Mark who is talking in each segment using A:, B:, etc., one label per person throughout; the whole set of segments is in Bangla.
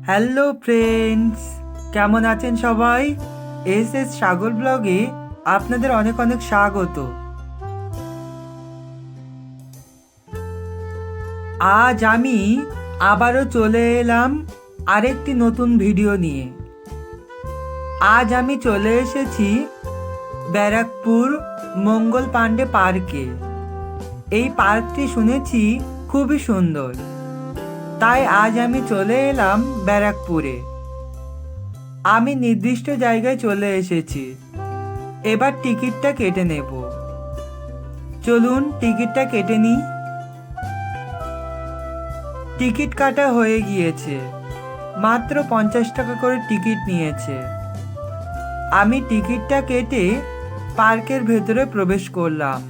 A: হ্যালো ফ্রেন্ডস, কেমন আছেন সবাই? এস এস সাগর ব্লগে আপনাদের অনেক অনেক স্বাগত। আজ আমি আবারও চলে এলাম আরেকটি নতুন ভিডিও নিয়ে। আজ আমি চলে এসেছি ব্যারাকপুর মঙ্গল পাণ্ডে পার্কে। এই পার্কটি শুনেছি খুবই সুন্দর, তাই আজ আমি চলে এলাম ব্যারাকপুরে। আমি নির্দিষ্ট জায়গায় চলে এসেছি, এবার টিকিটটা কেটে নেব। চলুন টিকিটটা কেটে নিই। টিকিট কাটা হয়ে গিয়েছে, মাত্র 50 টাকা করে টিকিট নিয়েছে। আমি টিকিটটা কেটে পার্কের ভেতরে প্রবেশ করলাম।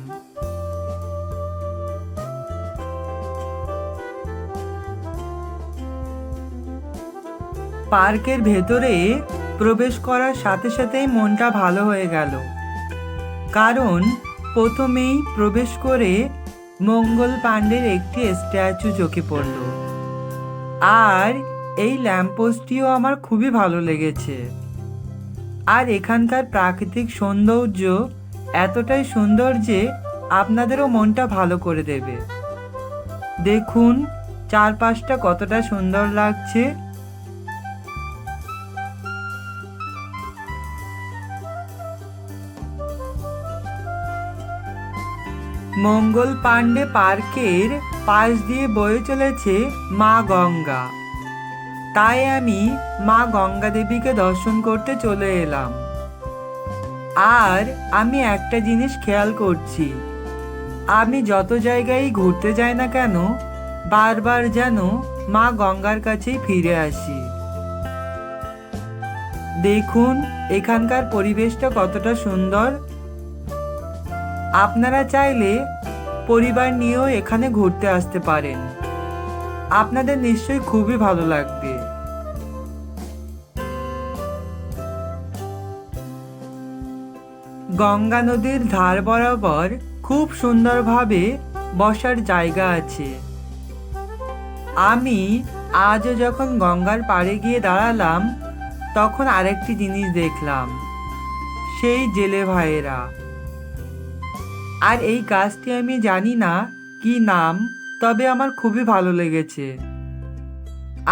A: পার্কের ভেতরে প্রবেশ করার সাথে সাথেই মনটা ভালো হয়ে গেল, কারণ প্রথমেই প্রবেশ করে মঙ্গল পাণ্ডের একটি স্ট্যাচু চোখে পড়ল। আর এই ল্যাম্পপোস্টটিও আমার খুবই ভালো লেগেছে। আর এখানকার প্রাকৃতিক সৌন্দর্য এতটাই সুন্দর যে আপনাদেরও মনটা ভালো করে দেবে। দেখুন চারপাশটা কতটা সুন্দর লাগছে। মঙ্গল পাণ্ডে পার্কের পাশ দিয়ে বয়ে চলেছে মা গঙ্গা, তাই আমি মা গঙ্গা দেবীকে দর্শন করতে চলে এলাম। আর আমি একটা জিনিস খেয়াল করছি, আমি যত জায়গায় ঘুরতে যাই না কেন বারবার যেন মা গঙ্গার কাছেই ফিরে আসি। দেখুন এখানকার পরিবেশটা কতটা সুন্দর। আপনারা চাইলে পরিবার নিয়েও এখানে ঘুরতে আসতে পারেন, আপনাদের নিশ্চয়ই খুবই ভালো লাগবে। গঙ্গা নদীর ধার বরাবর খুব সুন্দরভাবে বসার জায়গা আছে। আমি আজও যখন গঙ্গার পাড়ে গিয়ে দাঁড়ালাম তখন আরেকটি জিনিস দেখলাম, সেই জেলে ভাইয়েরা। আর এই গাছটি আমি জানি না কি নাম, তবে আমার খুবই ভালো লেগেছে।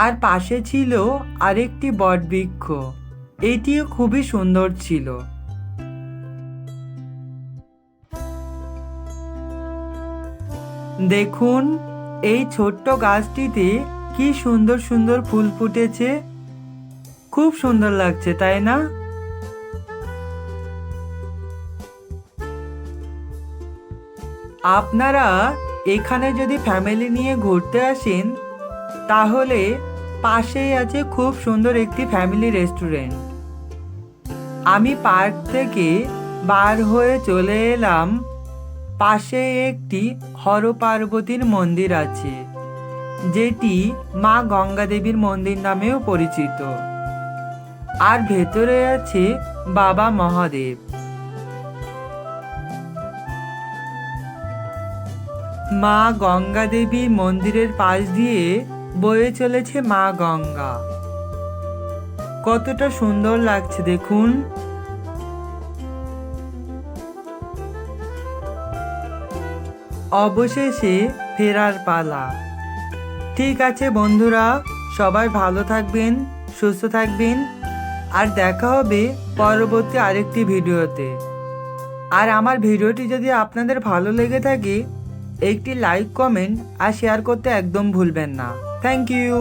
A: আর পাশে ছিল আরেকটি বটবৃক্ষ, এটিও খুবই সুন্দর ছিল। দেখুন এই ছোট্ট গাছটিতে কি সুন্দর সুন্দর ফুল ফুটেছে, খুব সুন্দর লাগছে তাই না? আপনারা এখানে যদি ফ্যামিলি নিয়ে ঘুরতে আসেন তাহলে পাশেই আছে খুব সুন্দর একটি ফ্যামিলি রেস্টুরেন্ট। আমি পার্ক থেকে বার হয়ে চলে এলাম, পাশে একটি হর পার্বতীর মন্দির আছে, যেটি মা গঙ্গা দেবীর মন্দির নামেও পরিচিত। আর ভেতরে আছে বাবা মহাদেব। মা গঙ্গা দেবীর মন্দিরের পাশ দিয়ে বয়ে চলেছে মা গঙ্গা। কতটা সুন্দর লাগছে দেখুন। অবশেষে ফেরার পালা। ঠিক আছে বন্ধুরা, সবাই ভালো থাকবেন, সুস্থ থাকবেন, আর দেখা হবে পরবর্তী আরেকটি ভিডিওতে। আর আমার ভিডিওটি যদি আপনাদের ভালো লেগে থাকে একটি লাইক, কমেন্ট আর শেয়ার করতে একদম ভুলবেন না। Thank you.